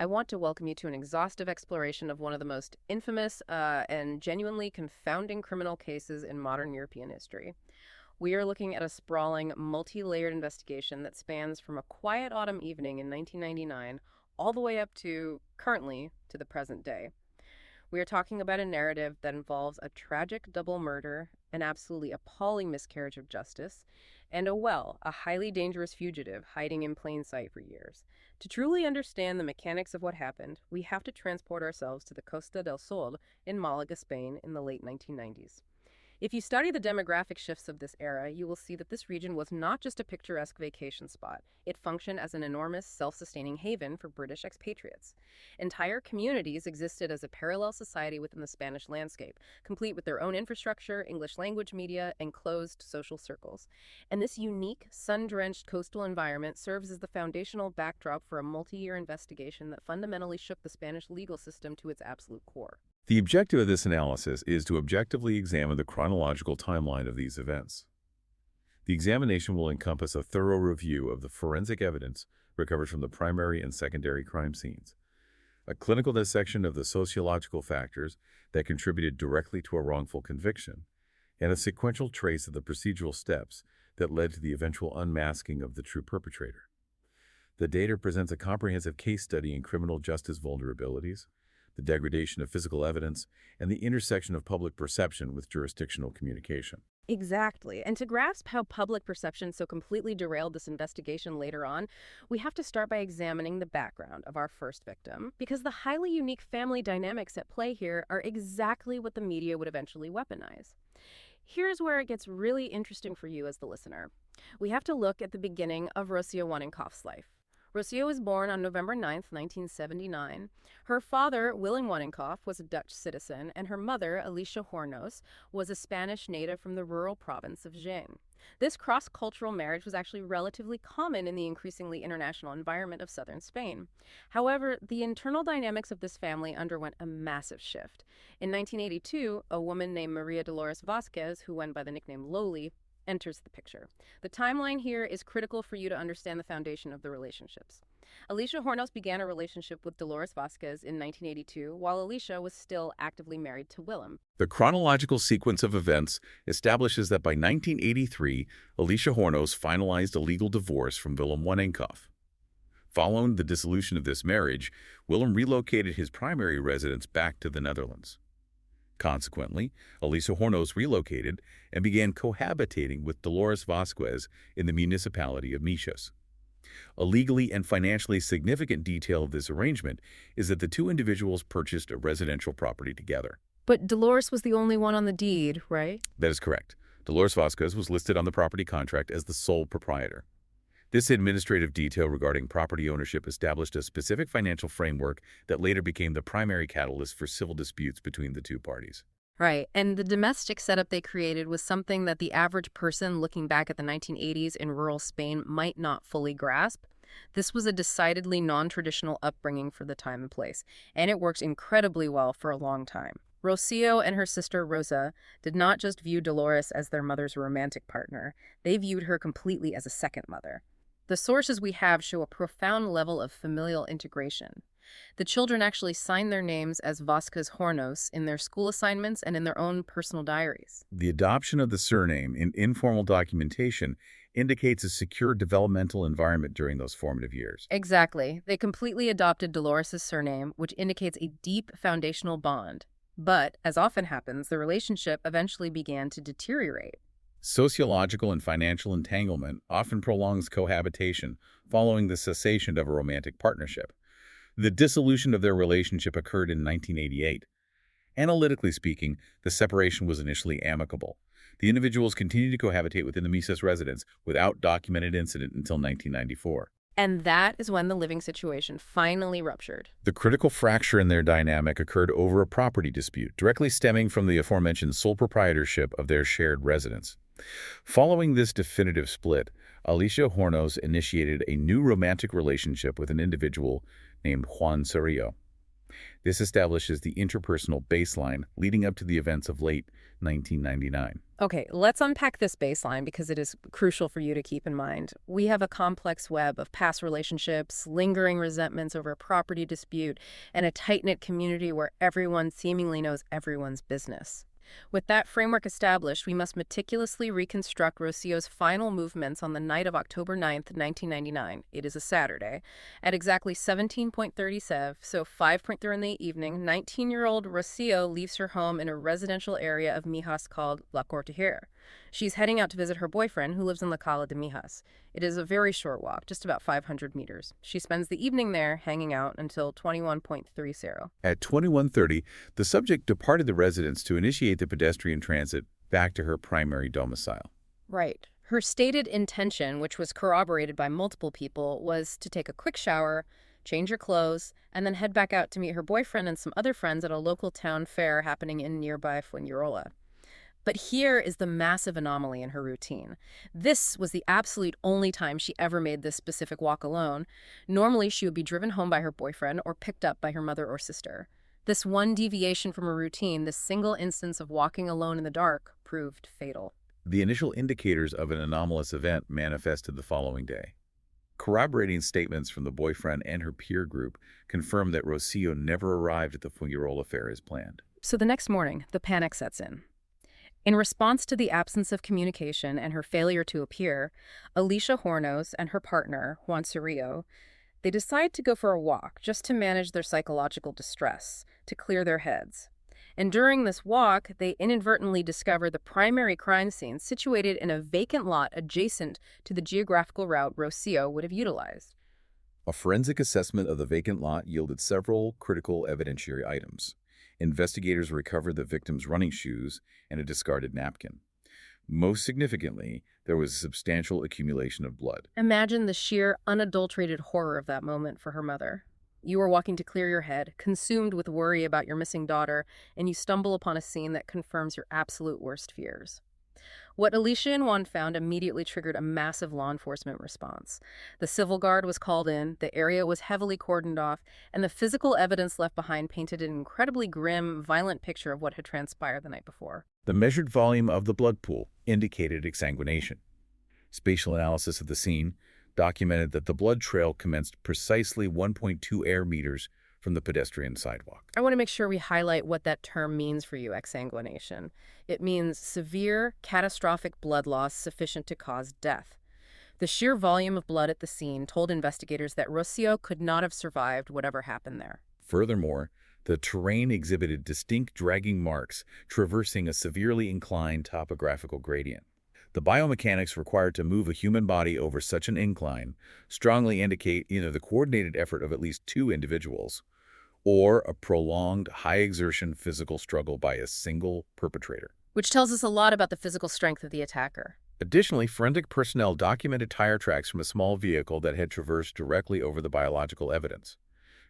I want to welcome you to an exhaustive exploration of one of the most infamous and genuinely confounding criminal cases in modern European history. We are looking at a sprawling, multi-layered investigation that spans from a quiet autumn evening in 1999 all the way up to, currently, to the present day. We are talking about a narrative that involves a tragic double murder, an absolutely appalling miscarriage of justice, and a highly dangerous fugitive hiding in plain sight for years. To truly understand the mechanics of what happened, we have to transport ourselves to the Costa del Sol in Malaga, Spain in the late 1990s. If you study the demographic shifts of this era, you will see that this region was not just a picturesque vacation spot. It functioned as an enormous, self-sustaining haven for British expatriates. Entire communities existed as a parallel society within the Spanish landscape, complete with their own infrastructure, English language media, and closed social circles. And this unique, sun-drenched coastal environment serves as the foundational backdrop for a multi-year investigation that fundamentally shook the Spanish legal system to its absolute core. The objective of this analysis is to objectively examine the chronological timeline of these events. The examination will encompass a thorough review of the forensic evidence recovered from the primary and secondary crime scenes, a clinical dissection of the sociological factors that contributed directly to a wrongful conviction, and a sequential trace of the procedural steps that led to the eventual unmasking of the true perpetrator. The data presents a comprehensive case study in criminal justice vulnerabilities, the degradation of physical evidence, and the intersection of public perception with jurisdictional communication. Exactly. And to grasp how public perception so completely derailed this investigation later on, we have to start by examining the background of our first victim, because the highly unique family dynamics at play here are exactly what the media would eventually weaponize. Here's where it gets really interesting for you as the listener. We have to look at the beginning of Rocío Wanninkhof's life. Rocío was born on November 9, 1979. Her father, Willem Wanninkhof, was a Dutch citizen, and her mother, Alicia Hornos, was a Spanish native from the rural province of Jaén. This cross-cultural marriage was actually relatively common in the increasingly international environment of southern Spain. However, the internal dynamics of this family underwent a massive shift. In 1982, a woman named Maria Dolores Vázquez, who went by the nickname Loli, enters the picture. The timeline here is critical for you to understand the foundation of the relationships. Alicia Hornos began a relationship with Dolores Vázquez in 1982, while Alicia was still actively married to Willem. The chronological sequence of events establishes that by 1983, Alicia Hornos finalized a legal divorce from Willem Wanninkhof. Following the dissolution of this marriage, Willem relocated his primary residence back to the Netherlands. Consequently, Alicia Hornos relocated and began cohabitating with Dolores Vázquez in the municipality of Mijas. A legally and financially significant detail of this arrangement is that the two individuals purchased a residential property together. But Dolores was the only one on the deed, right? That is correct. Dolores Vázquez was listed on the property contract as the sole proprietor. This administrative detail regarding property ownership established a specific financial framework that later became the primary catalyst for civil disputes between the two parties. Right, and the domestic setup they created was something that the average person looking back at the 1980s in rural Spain might not fully grasp. This was a decidedly non-traditional upbringing for the time and place, and it worked incredibly well for a long time. Rocío and her sister Rosa did not just view Dolores as their mother's romantic partner, they viewed her completely as a second mother. The sources we have show a profound level of familial integration. The children actually signed their names as Vázquez Hornos in their school assignments and in their own personal diaries. The adoption of the surname in informal documentation indicates a secure developmental environment during those formative years. Exactly. They completely adopted Dolores' surname, which indicates a deep foundational bond. But, as often happens, the relationship eventually began to deteriorate. Sociological and financial entanglement often prolongs cohabitation following the cessation of a romantic partnership. The dissolution of their relationship occurred in 1988. Analytically speaking, the separation was initially amicable. The individuals continued to cohabitate within the Mijas residence without documented incident until 1994. And that is when the living situation finally ruptured. The critical fracture in their dynamic occurred over a property dispute, directly stemming from the aforementioned sole proprietorship of their shared residence. Following this definitive split, Alicia Hornos initiated a new romantic relationship with an individual named Juan Cerrillo. This establishes the interpersonal baseline leading up to the events of late 1999. Okay, let's unpack this baseline because it is crucial for you to keep in mind. We have a complex web of past relationships, lingering resentments over a property dispute, and a tight-knit community where everyone seemingly knows everyone's business. With that framework established, we must meticulously reconstruct Rocío's final movements on the night of October 9th, 1999. It is a Saturday. At exactly 17:37, so 5:30 in the evening, 19-year-old Rocío leaves her home in a residential area of Mijas called La Cortijera. She's heading out to visit her boyfriend, who lives in La Cala de Mijas. It is a very short walk, just about 500 meters. She spends the evening there, hanging out until 21:30. At 21:30, the subject departed the residence to initiate the pedestrian transit back to her primary domicile. Right. Her stated intention, which was corroborated by multiple people, was to take a quick shower, change her clothes, and then head back out to meet her boyfriend and some other friends at a local town fair happening in nearby Fuengirola. But here is the massive anomaly in her routine. This was the absolute only time she ever made this specific walk alone. Normally, she would be driven home by her boyfriend or picked up by her mother or sister. This one deviation from her routine, this single instance of walking alone in the dark, proved fatal. The initial indicators of an anomalous event manifested the following day. Corroborating statements from the boyfriend and her peer group confirmed that Rocío never arrived at the Fuengirola fair as planned. So the next morning, the panic sets in. In response to the absence of communication and her failure to appear, Alicia Hornos and her partner, Juan Cirillo, they decide to go for a walk just to manage their psychological distress, to clear their heads. And during this walk, they inadvertently discover the primary crime scene situated in a vacant lot adjacent to the geographical route Rocío would have utilized. A forensic assessment of the vacant lot yielded several critical evidentiary items. Investigators recovered the victim's running shoes and a discarded napkin. Most significantly, there was a substantial accumulation of blood. Imagine the sheer, unadulterated horror of that moment for her mother. You are walking to clear your head, consumed with worry about your missing daughter, and you stumble upon a scene that confirms your absolute worst fears. What Alicia and Juan found immediately triggered a massive law enforcement response. The civil guard was called in, the area was heavily cordoned off, and the physical evidence left behind painted an incredibly grim, violent picture of what had transpired the night before. The measured volume of the blood pool indicated exsanguination. Spatial analysis of the scene documented that the blood trail commenced precisely 1.2 air meters from the pedestrian sidewalk. I want to make sure we highlight what that term means for you, exsanguination. It means severe, catastrophic blood loss sufficient to cause death. The sheer volume of blood at the scene told investigators that Rocío could not have survived whatever happened there. Furthermore, the terrain exhibited distinct dragging marks traversing a severely inclined topographical gradient. The biomechanics required to move a human body over such an incline strongly indicate either the coordinated effort of at least two individuals or a prolonged, high-exertion physical struggle by a single perpetrator. Which tells us a lot about the physical strength of the attacker. Additionally, forensic personnel documented tire tracks from a small vehicle that had traversed directly over the biological evidence.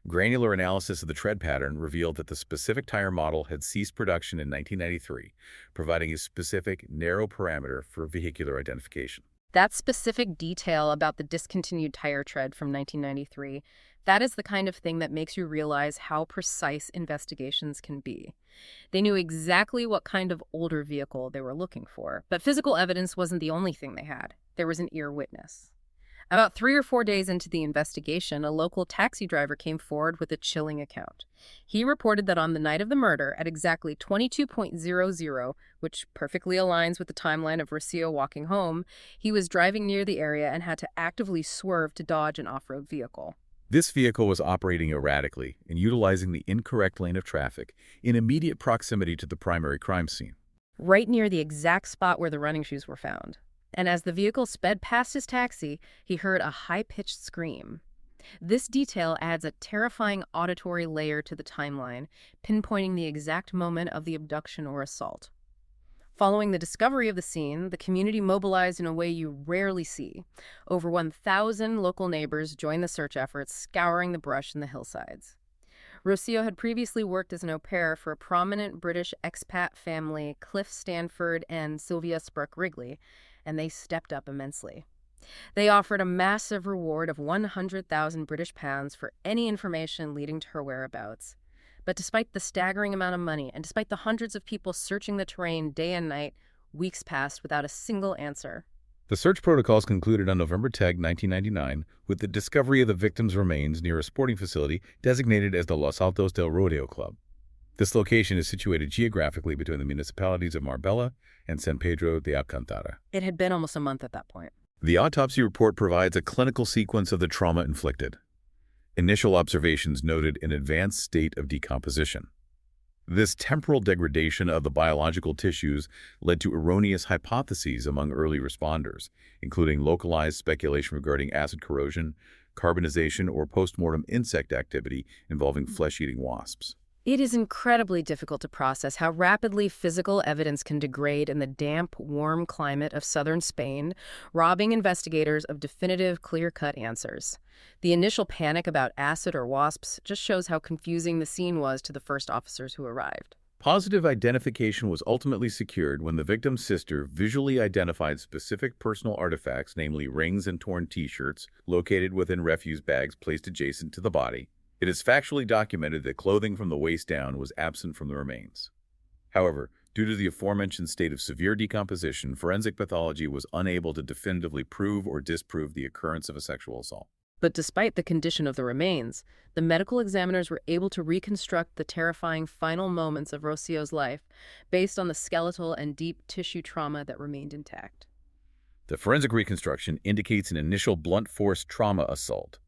Granular analysis of the tread pattern revealed that the specific tire model had ceased production in 1993, providing a specific, narrow parameter for vehicular identification. That specific detail about the discontinued tire tread from 1993, that is the kind of thing that makes you realize how precise investigations can be. They knew exactly what kind of older vehicle they were looking for, but physical evidence wasn't the only thing they had. There was an ear witness. About 3 or 4 days into the investigation, a local taxi driver came forward with a chilling account. He reported that on the night of the murder, at exactly 22:00, which perfectly aligns with the timeline of Rocío walking home, he was driving near the area and had to actively swerve to dodge an off-road vehicle. This vehicle was operating erratically and utilizing the incorrect lane of traffic in immediate proximity to the primary crime scene. Right near the exact spot where the running shoes were found. And as the vehicle sped past his taxi, he heard a high-pitched scream. This detail adds a terrifying auditory layer to the timeline, pinpointing the exact moment of the abduction or assault. Following the discovery of the scene, the community mobilized in a way you rarely see. Over 1,000 local neighbors joined the search efforts, scouring the brush in the hillsides. Rocío had previously worked as an au pair for a prominent British expat family, Cliff Stanford and Sylvia Spurk Wrigley, and they stepped up immensely. They offered a massive reward of 100,000 British pounds for any information leading to her whereabouts. But despite the staggering amount of money and despite the hundreds of people searching the terrain day and night, weeks passed without a single answer. The search protocols concluded on November 10, 1999, with the discovery of the victim's remains near a sporting facility designated as the Los Altos del Rodeo Club. This location is situated geographically between the municipalities of Marbella and San Pedro de Alcantara. It had been almost a month at that point. The autopsy report provides a clinical sequence of the trauma inflicted. Initial observations noted an advanced state of decomposition. This temporal degradation of the biological tissues led to erroneous hypotheses among early responders, including localized speculation regarding acid corrosion, carbonization, or postmortem insect activity involving flesh-eating wasps. It is incredibly difficult to process how rapidly physical evidence can degrade in the damp, warm climate of southern Spain, robbing investigators of definitive, clear-cut answers. The initial panic about acid or wasps just shows how confusing the scene was to the first officers who arrived. Positive identification was ultimately secured when the victim's sister visually identified specific personal artifacts, namely rings and torn T-shirts, located within refuse bags placed adjacent to the body. It is factually documented that clothing from the waist down was absent from the remains. However, due to the aforementioned state of severe decomposition, forensic pathology was unable to definitively prove or disprove the occurrence of a sexual assault. But despite the condition of the remains, the medical examiners were able to reconstruct the terrifying final moments of Rocío's life based on the skeletal and deep tissue trauma that remained intact. The forensic reconstruction indicates an initial blunt force trauma assault,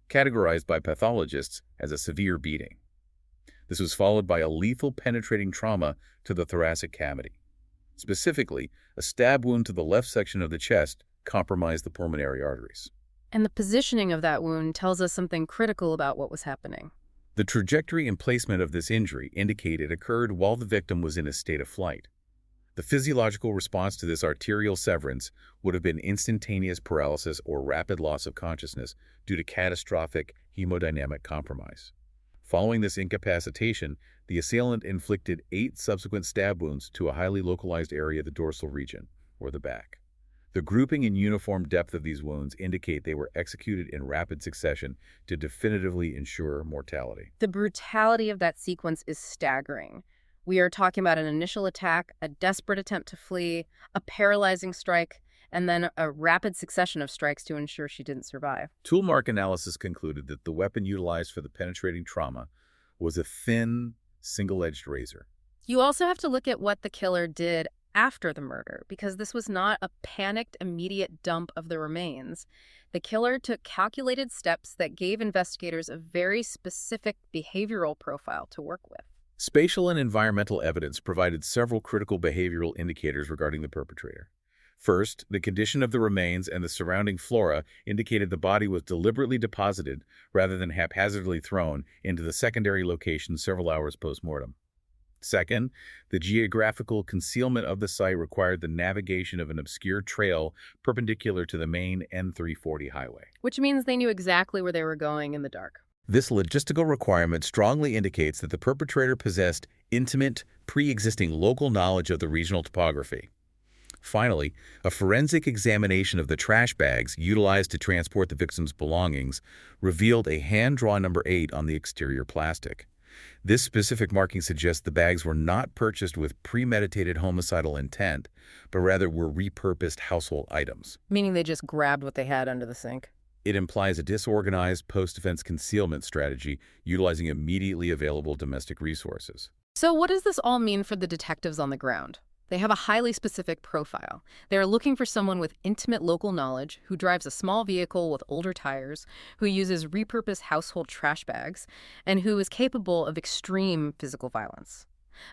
categorized by pathologists as a severe beating. This was followed by a lethal penetrating trauma to the thoracic cavity. Specifically, a stab wound to the left section of the chest compromised the pulmonary arteries. And the positioning of that wound tells us something critical about what was happening. The trajectory and placement of this injury indicate it occurred while the victim was in a state of flight. The physiological response to this arterial severance would have been instantaneous paralysis or rapid loss of consciousness due to catastrophic hemodynamic compromise. Following this incapacitation, the assailant inflicted 8 subsequent stab wounds to a highly localized area of the dorsal region, or the back. The grouping and uniform depth of these wounds indicate they were executed in rapid succession to definitively ensure mortality. The brutality of that sequence is staggering. We are talking about an initial attack, a desperate attempt to flee, a paralyzing strike, and then a rapid succession of strikes to ensure she didn't survive. Tool mark analysis concluded that the weapon utilized for the penetrating trauma was a thin, single-edged razor. You also have to look at what the killer did after the murder, because this was not a panicked, immediate dump of the remains. The killer took calculated steps that gave investigators a very specific behavioral profile to work with. Spatial and environmental evidence provided several critical behavioral indicators regarding the perpetrator. First, the condition of the remains and the surrounding flora indicated the body was deliberately deposited rather than haphazardly thrown into the secondary location several hours post-mortem. Second, the geographical concealment of the site required the navigation of an obscure trail perpendicular to the main N340 highway. Which means they knew exactly where they were going in the dark. This logistical requirement strongly indicates that the perpetrator possessed intimate, pre-existing local knowledge of the regional topography. Finally, a forensic examination of the trash bags utilized to transport the victim's belongings revealed a hand-drawn number 8 on the exterior plastic. This specific marking suggests the bags were not purchased with premeditated homicidal intent, but rather were repurposed household items. Meaning they just grabbed what they had under the sink. It implies a disorganized post-defense concealment strategy utilizing immediately available domestic resources. So what does this all mean for the detectives on the ground? They have a highly specific profile. They are looking for someone with intimate local knowledge, who drives a small vehicle with older tires, who uses repurposed household trash bags, and who is capable of extreme physical violence.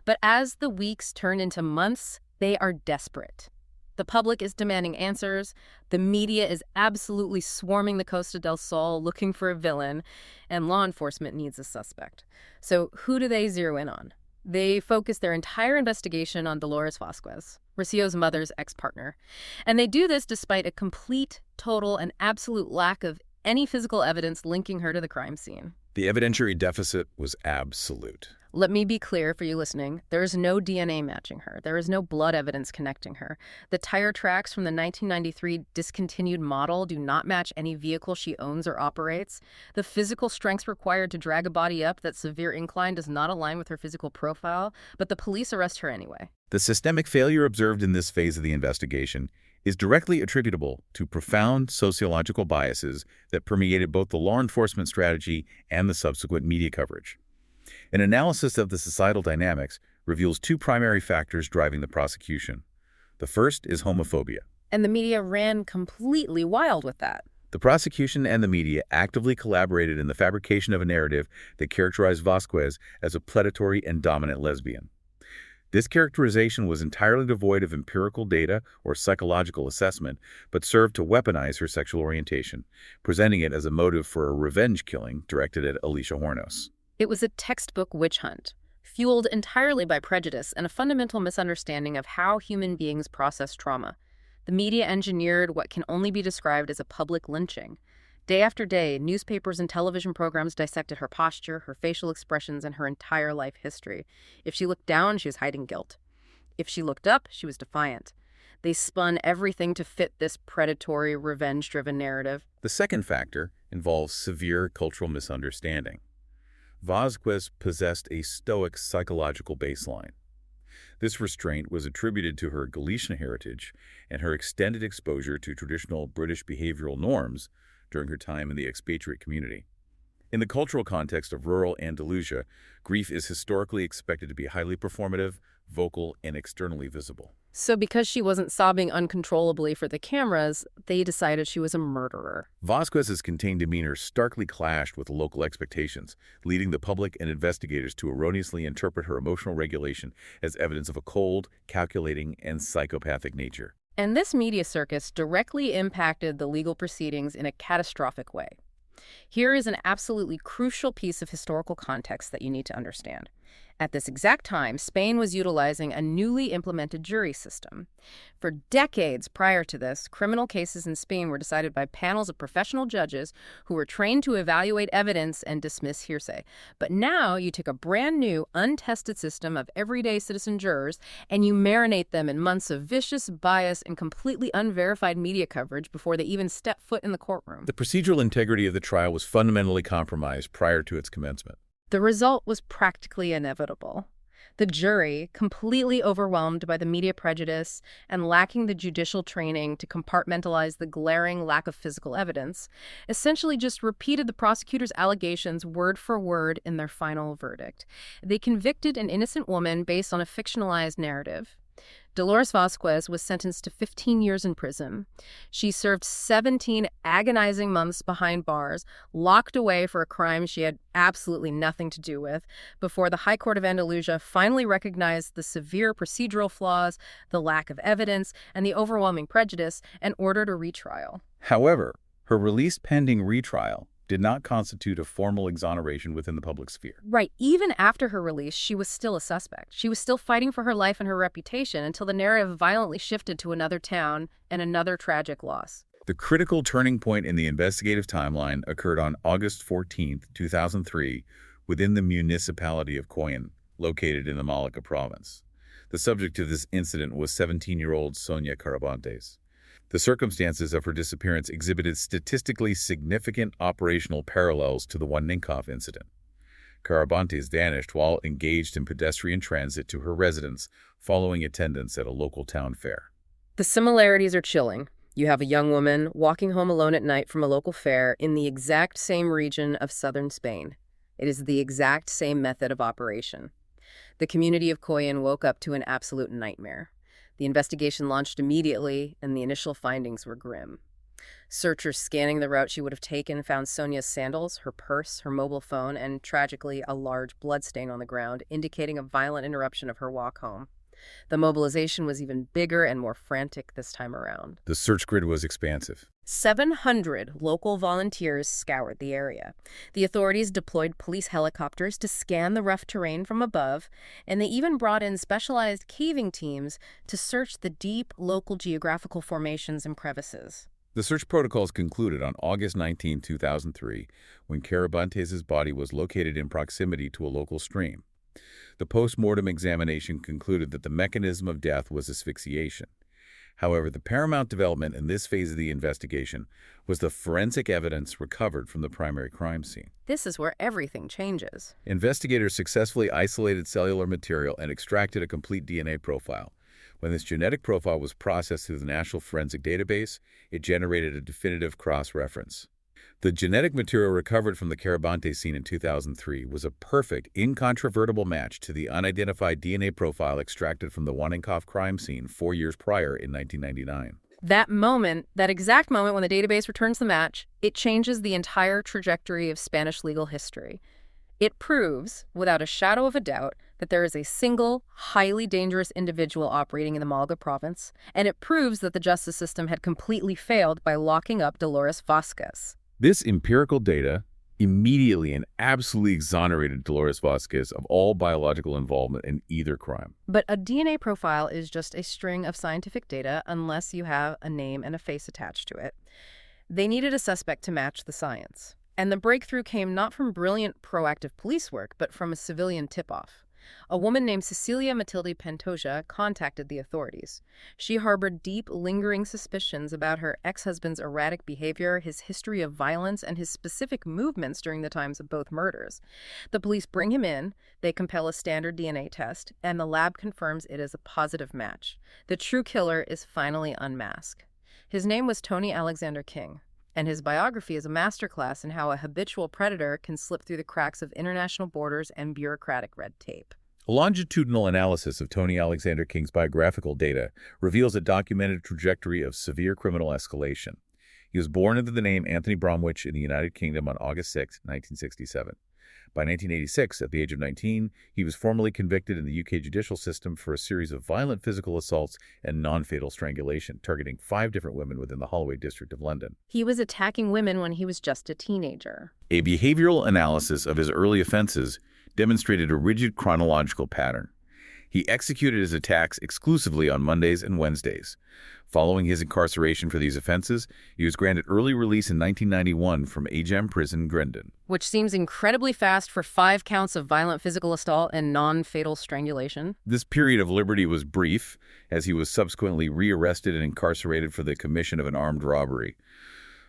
But as the weeks turn into months, they are desperate. The public is demanding answers, the media is absolutely swarming the Costa del Sol looking for a villain, and law enforcement needs a suspect. So who do they zero in on? They focus their entire investigation on Dolores Vázquez, Rocío's mother's ex-partner. And they do this despite a complete, total, and absolute lack of any physical evidence linking her to the crime scene. The evidentiary deficit was absolute. Let me be clear for you listening. There is no DNA matching her. There is no blood evidence connecting her. The tire tracks from the 1993 discontinued model do not match any vehicle she owns or operates. The physical strength required to drag a body up that severe incline does not align with her physical profile, but the police arrest her anyway. The systemic failure observed in this phase of the investigation is directly attributable to profound sociological biases that permeated both the law enforcement strategy and the subsequent media coverage. An analysis of the societal dynamics reveals two primary factors driving the prosecution. The first is homophobia. And the media ran completely wild with that. The prosecution and the media actively collaborated in the fabrication of a narrative that characterized Vázquez as a predatory and dominant lesbian. This characterization was entirely devoid of empirical data or psychological assessment, but served to weaponize her sexual orientation, presenting it as a motive for a revenge killing directed at Alicia Hornos. It was a textbook witch hunt, fueled entirely by prejudice and a fundamental misunderstanding of how human beings process trauma. The media engineered what can only be described as a public lynching. Day after day, newspapers and television programs dissected her posture, her facial expressions, and her entire life history. If she looked down, she was hiding guilt. If she looked up, she was defiant. They spun everything to fit this predatory, revenge-driven narrative. The second factor involves severe cultural misunderstanding. Vázquez possessed a stoic psychological baseline. This restraint was attributed to her Galician heritage and her extended exposure to traditional British behavioral norms during her time in the expatriate community. In the cultural context of rural Andalusia, grief is historically expected to be highly performative, vocal, and externally visible. So because she wasn't sobbing uncontrollably for the cameras, they decided she was a murderer. Vázquez's contained demeanor starkly clashed with local expectations, leading the public and investigators to erroneously interpret her emotional regulation as evidence of a cold, calculating, and psychopathic nature. And this media circus directly impacted the legal proceedings in a catastrophic way. Here is an absolutely crucial piece of historical context that you need to understand. At this exact time, Spain was utilizing a newly implemented jury system. For decades prior to this, criminal cases in Spain were decided by panels of professional judges who were trained to evaluate evidence and dismiss hearsay. But now you take a brand new, untested system of everyday citizen jurors and you marinate them in months of vicious bias and completely unverified media coverage before they even step foot in the courtroom. The procedural integrity of the trial was fundamentally compromised prior to its commencement. The result was practically inevitable. The jury, completely overwhelmed by the media prejudice and lacking the judicial training to compartmentalize the glaring lack of physical evidence, essentially just repeated the prosecutor's allegations word for word in their final verdict. They convicted an innocent woman based on a fictionalized narrative. Dolores Vázquez was sentenced to 15 years in prison. She served 17 agonizing months behind bars, locked away for a crime she had absolutely nothing to do with, before the High Court of Andalusia finally recognized the severe procedural flaws, the lack of evidence, and the overwhelming prejudice, and ordered a retrial. However, her release pending retrial did not constitute a formal exoneration within the public sphere. Right. Even after her release, she was still a suspect. She was still fighting for her life and her reputation until the narrative violently shifted to another town and another tragic loss. The critical turning point in the investigative timeline occurred on August 14, 2003, within the municipality of Coyen, located in the Málaga province. The subject of this incident was 17-year-old Sonia Carabantes. The circumstances of her disappearance exhibited statistically significant operational parallels to the Wanninkhof incident. Carabantes vanished while engaged in pedestrian transit to her residence following attendance at a local town fair. The similarities are chilling. You have a young woman walking home alone at night from a local fair in the exact same region of southern Spain. It is the exact same method of operation. The community of Coyen woke up to an absolute nightmare. The investigation launched immediately, and the initial findings were grim. Searchers scanning the route she would have taken found Sonia's sandals, her purse, her mobile phone, and, tragically, a large bloodstain on the ground, indicating a violent interruption of her walk home. The mobilization was even bigger and more frantic this time around. The search grid was expansive. 700 local volunteers scoured the area. The authorities deployed police helicopters to scan the rough terrain from above, and they even brought in specialized caving teams to search the deep local geographical formations and crevices. The search protocols concluded on August 19, 2003, when Carabantes' body was located in proximity to a local stream. The post-mortem examination concluded that the mechanism of death was asphyxiation. However, the paramount development in this phase of the investigation was the forensic evidence recovered from the primary crime scene. This is where everything changes. Investigators successfully isolated cellular material and extracted a complete DNA profile. When this genetic profile was processed through the National Forensic Database, it generated a definitive cross-reference. The genetic material recovered from the Carabante scene in 2003 was a perfect, incontrovertible match to the unidentified DNA profile extracted from the Wanninkhof crime scene 4 years prior in 1999. That exact moment when the database returns the match, it changes the entire trajectory of Spanish legal history. It proves, without a shadow of a doubt, that there is a single, highly dangerous individual operating in the Málaga province, and it proves that the justice system had completely failed by locking up Dolores Vázquez. This empirical data immediately and absolutely exonerated Dolores Vázquez of all biological involvement in either crime. But a DNA profile is just a string of scientific data unless you have a name and a face attached to it. They needed a suspect to match the science. And the breakthrough came not from brilliant proactive police work, but from a civilian tip-off. A woman named Cecilia Matilde Pantoja contacted the authorities. She harbored deep, lingering suspicions about her ex-husband's erratic behavior, his history of violence, and his specific movements during the times of both murders. The police bring him in, they compel a standard DNA test, and the lab confirms it is a positive match. The true killer is finally unmasked. His name was Tony Alexander King, and his biography is a masterclass in how a habitual predator can slip through the cracks of international borders and bureaucratic red tape. A longitudinal analysis of Tony Alexander King's biographical data reveals a documented trajectory of severe criminal escalation. He was born under the name Anthony Bromwich in the United Kingdom on August 6, 1967. By 1986, at the age of 19, he was formally convicted in the UK judicial system for a series of violent physical assaults and non-fatal strangulation, targeting 5 different women within the Holloway district of London. He was attacking women when he was just a teenager. A behavioral analysis of his early offenses demonstrated a rigid chronological pattern. He executed his attacks exclusively on Mondays and Wednesdays. Following his incarceration for these offenses, he was granted early release in 1991 from Agem Prison, Grendon. Which seems incredibly fast for 5 counts of violent physical assault and non-fatal strangulation. This period of liberty was brief, as he was subsequently rearrested and incarcerated for the commission of an armed robbery.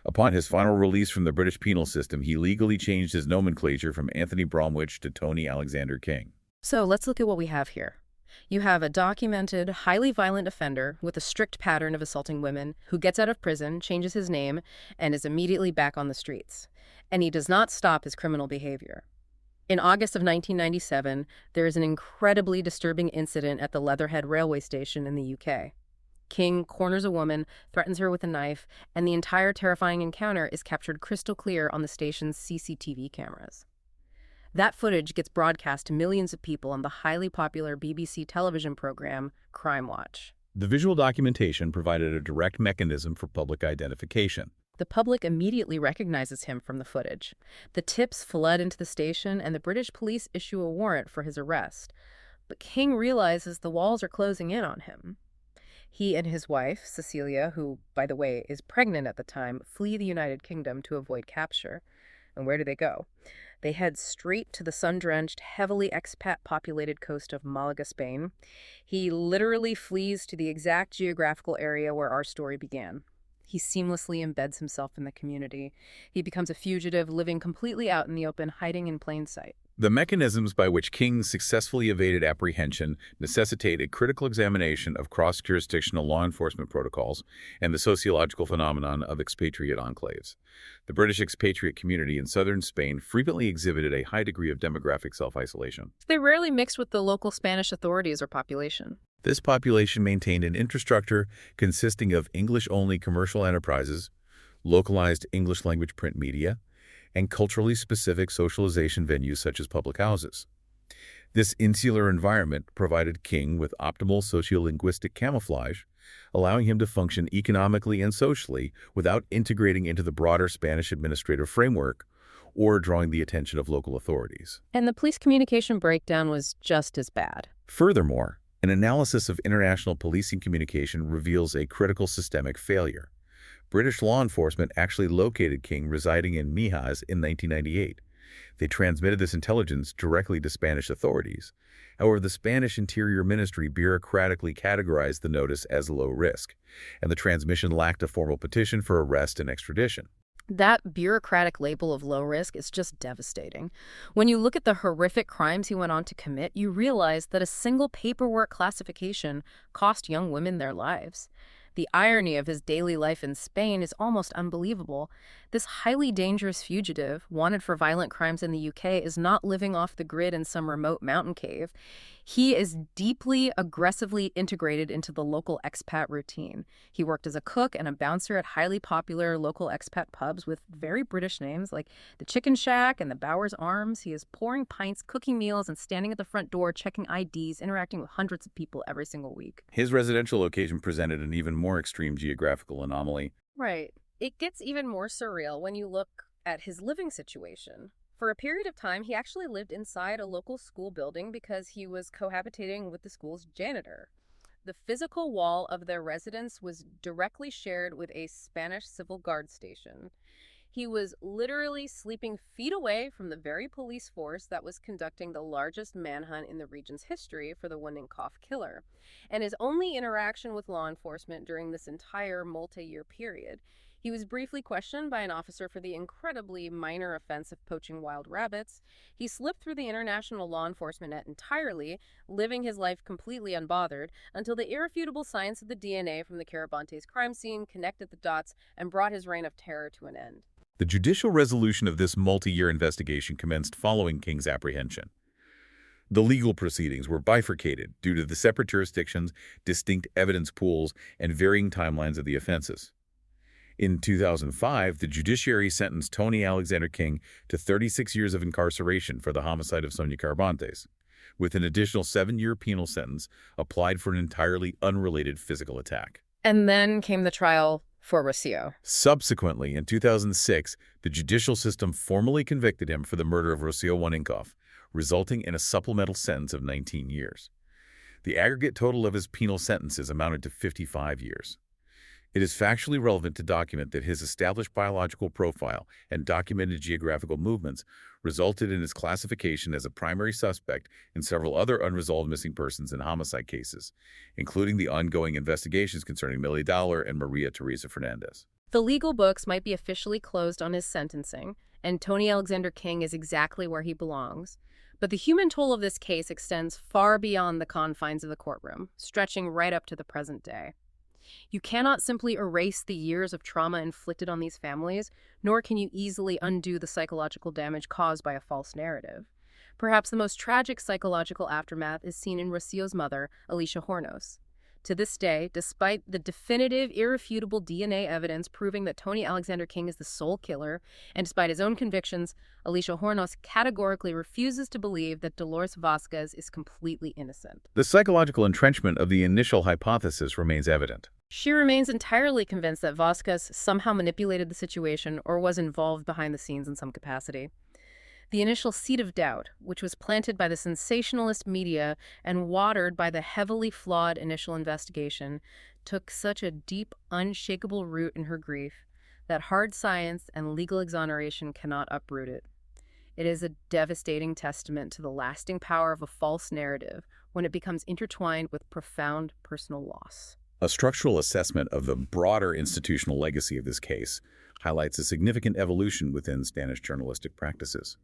Upon his final release from the British penal system, he legally changed his nomenclature from Anthony Bromwich to Tony Alexander King. So let's look at what we have here. You have a documented, highly violent offender with a strict pattern of assaulting women who gets out of prison, changes his name, and is immediately back on the streets. And he does not stop his criminal behavior. In August of 1997, there is an incredibly disturbing incident at the Leatherhead railway station in the UK. King corners a woman, threatens her with a knife, and the entire terrifying encounter is captured crystal clear on the station's CCTV cameras. That footage gets broadcast to millions of people on the highly popular BBC television program Crime Watch. The visual documentation provided a direct mechanism for public identification. The public immediately recognizes him from the footage. The tips flood into the station, and the British police issue a warrant for his arrest. But King realizes the walls are closing in on him. He and his wife, Cecilia, who, by the way, is pregnant at the time, flee the United Kingdom to avoid capture. And where do they go? They head straight to the sun-drenched, heavily expat-populated coast of Málaga, Spain. He literally flees to the exact geographical area where our story began. He seamlessly embeds himself in the community. He becomes a fugitive, living completely out in the open, hiding in plain sight. The mechanisms by which King successfully evaded apprehension necessitate a critical examination of cross-jurisdictional law enforcement protocols and the sociological phenomenon of expatriate enclaves. The British expatriate community in southern Spain frequently exhibited a high degree of demographic self-isolation. They rarely mixed with the local Spanish authorities or population. This population maintained an infrastructure consisting of English-only commercial enterprises, localized English-language print media, and culturally specific socialization venues such as public houses. This insular environment provided King with optimal sociolinguistic camouflage, allowing him to function economically and socially without integrating into the broader Spanish administrative framework or drawing the attention of local authorities. And the police communication breakdown was just as bad. Furthermore, an analysis of international policing communication reveals a critical systemic failure. British law enforcement actually located King residing in Mijas in 1998. They transmitted this intelligence directly to Spanish authorities. However, the Spanish Interior Ministry bureaucratically categorized the notice as low risk, and the transmission lacked a formal petition for arrest and extradition. That bureaucratic label of low risk is just devastating. When you look at the horrific crimes he went on to commit, you realize that a single paperwork classification cost young women their lives. The irony of his daily life in Spain is almost unbelievable. This highly dangerous fugitive, wanted for violent crimes in the UK, is not living off the grid in some remote mountain cave. He is deeply, aggressively integrated into the local expat routine. He worked as a cook and a bouncer at highly popular local expat pubs with very British names like the Chicken Shack and the Bowers Arms. He is pouring pints, cooking meals, and standing at the front door checking IDs, interacting with hundreds of people every single week. His residential location presented an even more extreme geographical anomaly. Right. It gets even more surreal when you look at his living situation. For a period of time, he actually lived inside a local school building because he was cohabitating with the school's janitor. The physical wall of their residence was directly shared with a Spanish Civil Guard station. He was literally sleeping feet away from the very police force that was conducting the largest manhunt in the region's history for the Wanninkhof killer. And his only interaction with law enforcement during this entire multi-year period, he was briefly questioned by an officer for the incredibly minor offense of poaching wild rabbits. He slipped through the international law enforcement net entirely, living his life completely unbothered, until the irrefutable science of the DNA from the Carabantes crime scene connected the dots and brought his reign of terror to an end. The judicial resolution of this multi-year investigation commenced following King's apprehension. The legal proceedings were bifurcated due to the separate jurisdictions, distinct evidence pools, and varying timelines of the offenses. In 2005, the judiciary sentenced Tony Alexander King to 36 years of incarceration for the homicide of Sonia Carabantes, with an additional 7-year penal sentence applied for an entirely unrelated physical attack. And then came the trial for Rocío. Subsequently, in 2006, the judicial system formally convicted him for the murder of Rocío Wanninkhof, resulting in a supplemental sentence of 19 years. The aggregate total of his penal sentences amounted to 55 years. It is factually relevant to document that his established biological profile and documented geographical movements resulted in his classification as a primary suspect in several other unresolved missing persons and homicide cases, including the ongoing investigations concerning Millie Dowler and Maria Teresa Fernandez. The legal books might be officially closed on his sentencing, and Tony Alexander King is exactly where he belongs. But the human toll of this case extends far beyond the confines of the courtroom, stretching right up to the present day. You cannot simply erase the years of trauma inflicted on these families, nor can you easily undo the psychological damage caused by a false narrative. Perhaps the most tragic psychological aftermath is seen in Rocío's mother, Alicia Hornos. To this day, despite the definitive, irrefutable DNA evidence proving that Tony Alexander King is the sole killer, and despite his own convictions, Alicia Hornos categorically refuses to believe that Dolores Vázquez is completely innocent. The psychological entrenchment of the initial hypothesis remains evident. She remains entirely convinced that Vázquez somehow manipulated the situation or was involved behind the scenes in some capacity. The initial seed of doubt, which was planted by the sensationalist media and watered by the heavily flawed initial investigation, took such a deep, unshakable root in her grief that hard science and legal exoneration cannot uproot it. It is a devastating testament to the lasting power of a false narrative when it becomes intertwined with profound personal loss. A structural assessment of the broader institutional legacy of this case highlights a significant evolution within Spanish journalistic practices.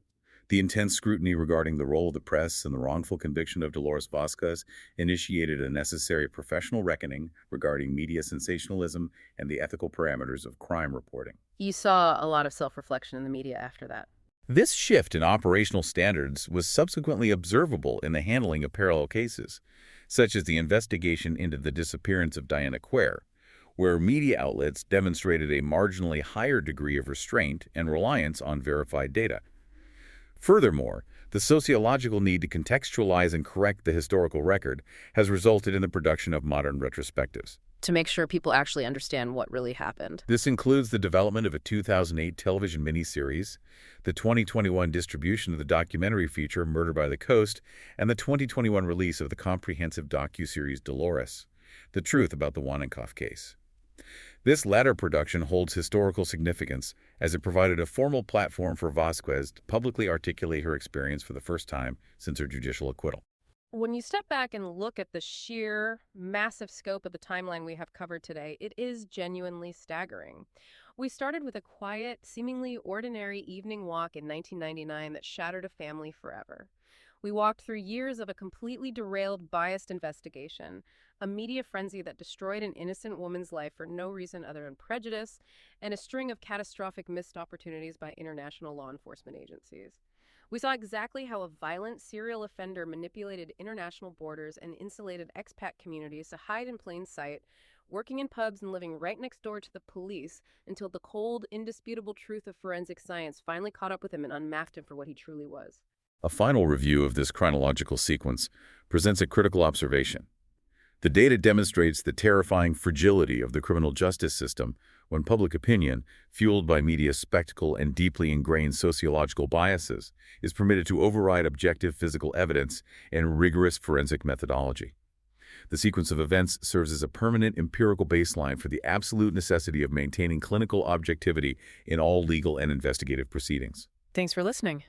The intense scrutiny regarding the role of the press and the wrongful conviction of Dolores Vázquez initiated a necessary professional reckoning regarding media sensationalism and the ethical parameters of crime reporting. You saw a lot of self-reflection in the media after that. This shift in operational standards was subsequently observable in the handling of parallel cases, such as the investigation into the disappearance of Diana Quer, where media outlets demonstrated a marginally higher degree of restraint and reliance on verified data. Furthermore, the sociological need to contextualize and correct the historical record has resulted in the production of modern retrospectives, to make sure people actually understand what really happened. This includes the development of a 2008 television miniseries, the 2021 distribution of the documentary feature Murder by the Coast, and the 2021 release of the comprehensive docuseries Dolores, The Truth About the Wanninkhof Case. This latter production holds historical significance as it provided a formal platform for Vasquez to publicly articulate her experience for the first time since her judicial acquittal. When you step back and look at the sheer, massive scope of the timeline we have covered today, it is genuinely staggering. We started with a quiet, seemingly ordinary evening walk in 1999 that shattered a family forever. We walked through years of a completely derailed, biased investigation, a media frenzy that destroyed an innocent woman's life for no reason other than prejudice, and a string of catastrophic missed opportunities by international law enforcement agencies. We saw exactly how a violent serial offender manipulated international borders and insulated expat communities to hide in plain sight, working in pubs and living right next door to the police until the cold, indisputable truth of forensic science finally caught up with him and unmasked him for what he truly was. A final review of this chronological sequence presents a critical observation. The data demonstrates the terrifying fragility of the criminal justice system when public opinion, fueled by media spectacle and deeply ingrained sociological biases, is permitted to override objective physical evidence and rigorous forensic methodology. The sequence of events serves as a permanent empirical baseline for the absolute necessity of maintaining clinical objectivity in all legal and investigative proceedings. Thanks for listening.